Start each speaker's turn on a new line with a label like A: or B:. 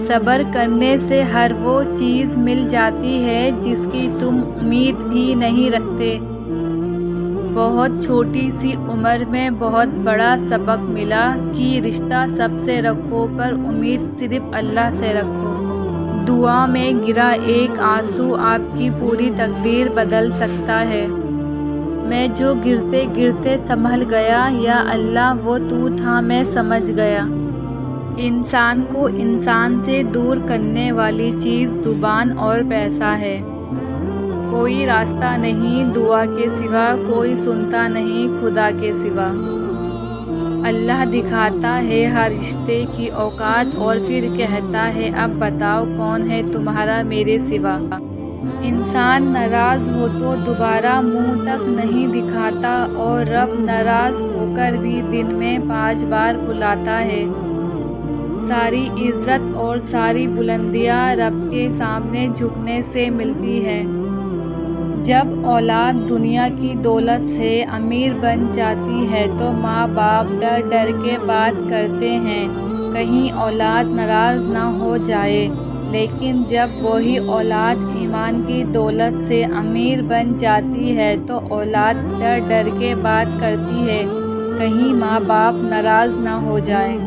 A: صبر کرنے سے ہر وہ چیز مل جاتی ہے جس کی تم امید بھی نہیں رکھتے۔ بہت چھوٹی سی عمر میں بہت بڑا سبق ملا کہ رشتہ سب سے رکھو پر امید صرف اللہ سے رکھو۔ دعا میں گرا ایک آنسو آپ کی پوری تقدیر بدل سکتا ہے۔ میں جو گرتے گرتے سنبھل گیا، یا اللہ وہ تو تھا میں سمجھ گیا۔ انسان کو انسان سے دور کرنے والی چیز زبان اور پیسہ ہے۔ کوئی راستہ نہیں دعا کے سوا، کوئی سنتا نہیں خدا کے سوا۔ اللہ دکھاتا ہے ہر رشتے کی اوقات اور پھر کہتا ہے اب بتاؤ کون ہے تمہارا میرے سوا۔ انسان ناراض ہو تو دوبارہ منہ تک نہیں دکھاتا، اور رب ناراض ہو کر بھی دن میں 5 بار بلاتا ہے۔ ساری عزت اور ساری بلندیاں رب کے سامنے جھکنے سے ملتی ہیں۔ جب اولاد دنیا کی دولت سے امیر بن جاتی ہے تو ماں باپ ڈر ڈر کے بات کرتے ہیں کہیں اولاد ناراض نہ ہو جائے، لیکن جب وہی اولاد ایمان کی دولت سے امیر بن جاتی ہے تو اولاد ڈر ڈر کے بات کرتی ہے کہیں ماں باپ ناراض نہ ہو جائے۔